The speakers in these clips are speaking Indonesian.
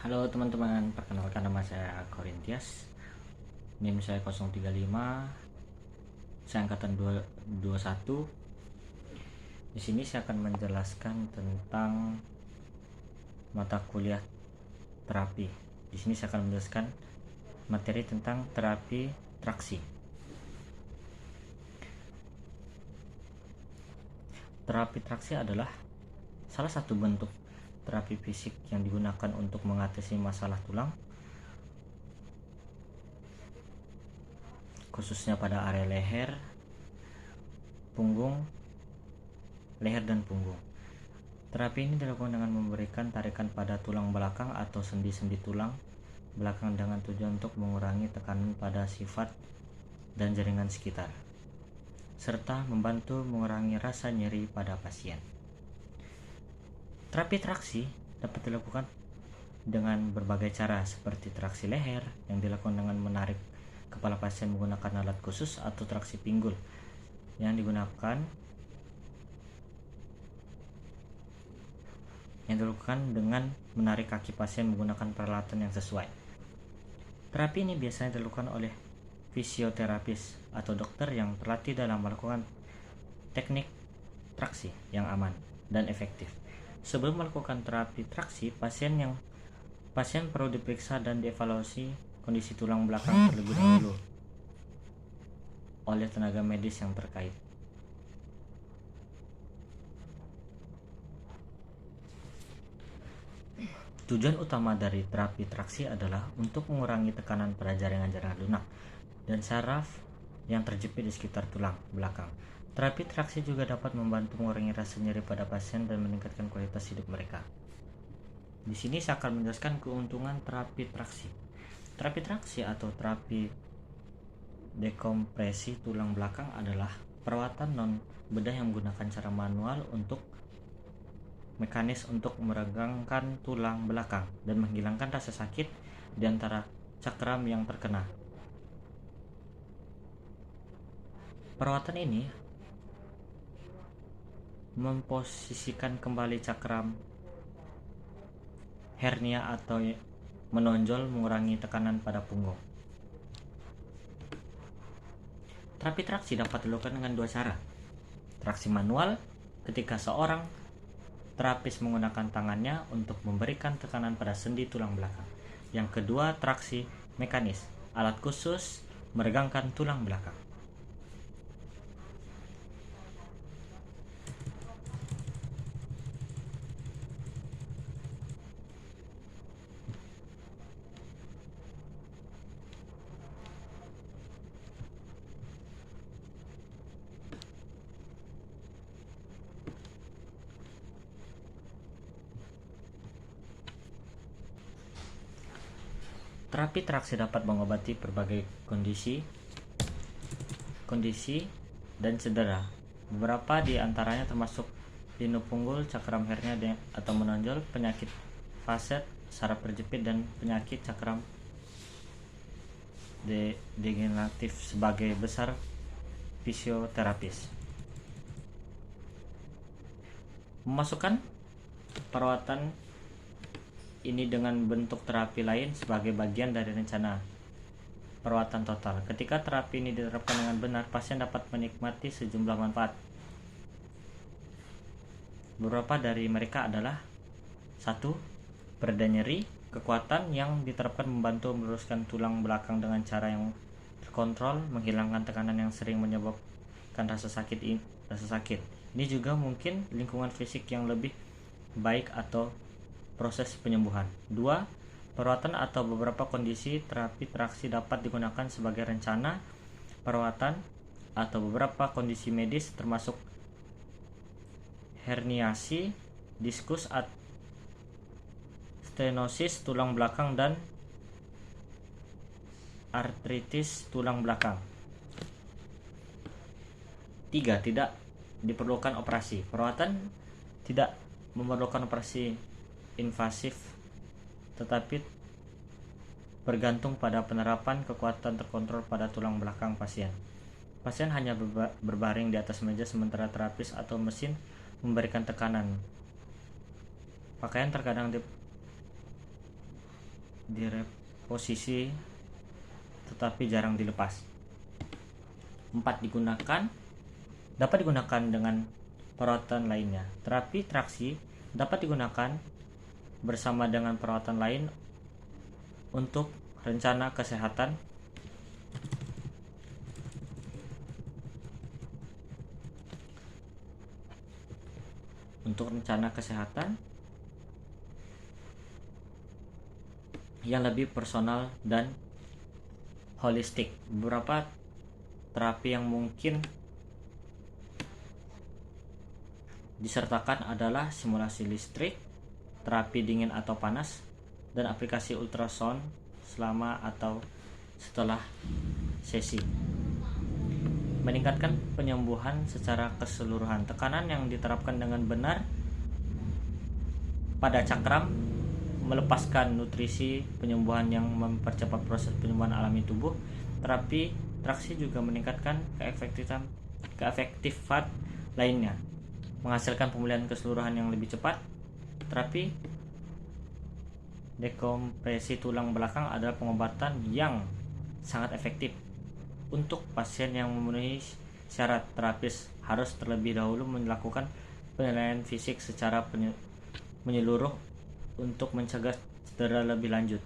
Halo teman-teman, perkenalkan nama saya Korintias. NIM saya 035. Saya angkatan 21. Di sini saya akan menjelaskan tentang mata kuliah terapi. Di sini saya akan menjelaskan materi tentang terapi traksi. Terapi traksi adalah salah satu bentuk terapi fisik yang digunakan untuk mengatasi masalah tulang, khususnya pada area leher dan punggung. Terapi ini dilakukan dengan memberikan tarikan pada tulang belakang atau sendi-sendi tulang belakang dengan tujuan untuk mengurangi tekanan pada sifat dan jaringan sekitar, serta membantu mengurangi rasa nyeri pada pasien. Terapi traksi dapat dilakukan dengan berbagai cara, seperti traksi leher yang dilakukan dengan menarik kepala pasien menggunakan alat khusus, atau traksi pinggul yang dilakukan dengan menarik kaki pasien menggunakan peralatan yang sesuai. Terapi ini biasanya dilakukan oleh fisioterapis atau dokter yang terlatih dalam melakukan teknik traksi yang aman dan efektif. Sebelum melakukan terapi traksi, pasien perlu diperiksa dan dievaluasi kondisi tulang belakang terlebih dahulu oleh tenaga medis yang terkait. Tujuan utama dari terapi traksi adalah untuk mengurangi tekanan pada jaringan-jaringan lunak dan saraf yang terjepit di sekitar tulang belakang. Terapi traksi juga dapat membantu mengurangi rasa nyeri pada pasien dan meningkatkan kualitas hidup mereka. Di sini saya akan menjelaskan keuntungan terapi traksi. Terapi traksi atau terapi dekompresi tulang belakang adalah perawatan non-bedah yang menggunakan cara manual untuk mekanis untuk meregangkan tulang belakang dan menghilangkan rasa sakit di antara cakram yang terkena. Perawatan ini memposisikan kembali cakram hernia atau menonjol, mengurangi tekanan pada punggung. Terapi traksi dapat dilakukan dengan dua cara. Traksi manual, ketika seorang terapis menggunakan tangannya untuk memberikan tekanan pada sendi tulang belakang. Yang kedua, traksi mekanis, alat khusus meregangkan tulang belakang. Terapi traksi dapat mengobati berbagai kondisi dan cedera. Beberapa di antaranya termasuk linu punggul, cakram hernia atau menonjol, penyakit faset, saraf terjepit, dan penyakit cakram degeneratif. Sebagai besar fisioterapis memasukkan perawatan ini dengan bentuk terapi lain sebagai bagian dari rencana perawatan total. Ketika terapi ini diterapkan dengan benar, pasien dapat menikmati sejumlah manfaat. Beberapa dari mereka adalah: 1. Pereda nyeri. Kekuatan yang diterapkan membantu meluruskan tulang belakang dengan cara yang terkontrol, menghilangkan tekanan yang sering menyebabkan rasa sakit. Ini juga mungkin lingkungan fisik yang lebih baik atau proses penyembuhan. 2. Perawatan atau beberapa kondisi terapi traksi dapat digunakan sebagai rencana perawatan atau beberapa kondisi medis termasuk herniasi diskus, stenosis tulang belakang, dan artritis tulang belakang. 3. Tidak diperlukan operasi. Perawatan tidak memerlukan operasi invasif, tetapi bergantung pada penerapan kekuatan terkontrol pada tulang belakang pasien. Pasien hanya berbaring di atas meja sementara terapis atau mesin memberikan tekanan. Pakaian terkadang direposisi tetapi jarang dilepas. 4. Dapat digunakan dengan perawatan lainnya. Terapi traksi dapat digunakan bersama dengan perawatan lain untuk rencana kesehatan yang lebih personal dan holistik. Beberapa terapi yang mungkin disertakan adalah simulasi listrik, terapi dingin atau panas, dan aplikasi ultrasound selama atau setelah sesi. Meningkatkan penyembuhan secara keseluruhan. Tekanan yang diterapkan dengan benar pada cakram melepaskan nutrisi penyembuhan yang mempercepat proses penyembuhan alami tubuh. Terapi traksi juga meningkatkan keefektifan lainnya, menghasilkan pemulihan keseluruhan yang lebih cepat. Terapi dekompresi tulang belakang adalah pengobatan yang sangat efektif untuk pasien yang memenuhi syarat. Terapis harus terlebih dahulu melakukan penilaian fisik secara menyeluruh untuk mencegah cedera lebih lanjut.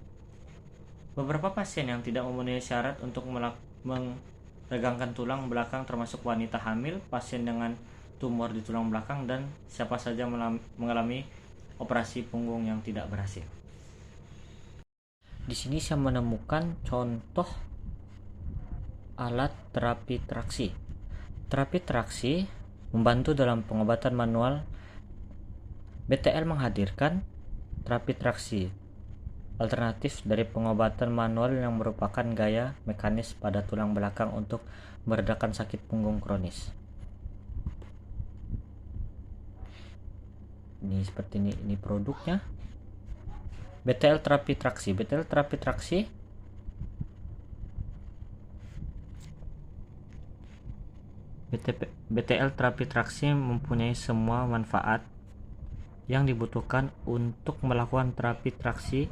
Beberapa pasien yang tidak memenuhi syarat untuk meregangkan tulang belakang termasuk wanita hamil, pasien dengan tumor di tulang belakang, dan siapa saja mengalami operasi punggung yang tidak berhasil. Di sini saya menemukan contoh alat terapi traksi. Terapi traksi membantu dalam pengobatan manual. BTL menghadirkan terapi traksi, alternatif dari pengobatan manual yang merupakan gaya mekanis pada tulang belakang untuk meredakan sakit punggung kronis. Ini seperti ini produknya. BTL terapi traksi. BTL terapi traksi mempunyai semua manfaat yang dibutuhkan untuk melakukan terapi traksi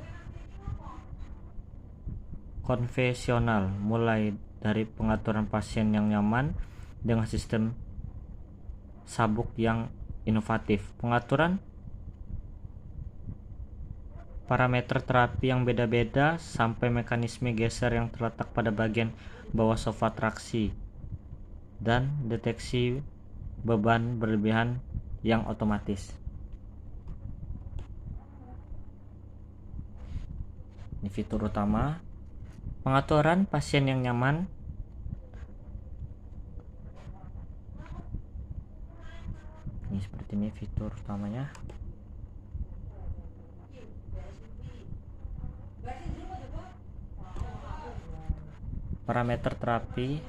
konvensional, mulai dari pengaturan pasien yang nyaman dengan sistem sabuk yang inovatif, pengaturan parameter terapi yang beda-beda, sampai mekanisme geser yang terletak pada bagian bawah sofa traksi, dan deteksi beban berlebihan yang otomatis. Ini fitur utama, pengaturan pasien yang nyaman. Ini seperti ini fitur utamanya. Parameter terapi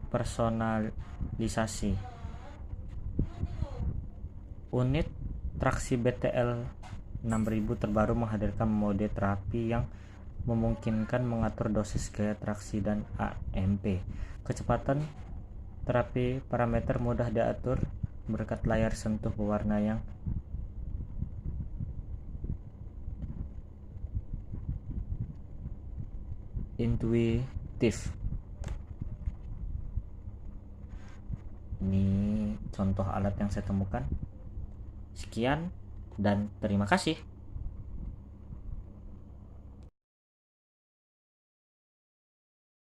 personalisasi. Unit traksi BTL 6000 terbaru menghadirkan mode terapi yang memungkinkan mengatur dosis gaya traksi dan AMP. Kecepatan terapi parameter mudah diatur berkat layar sentuh berwarna yang intuitif. Ini contoh alat yang saya temukan. Sekian dan terima kasih.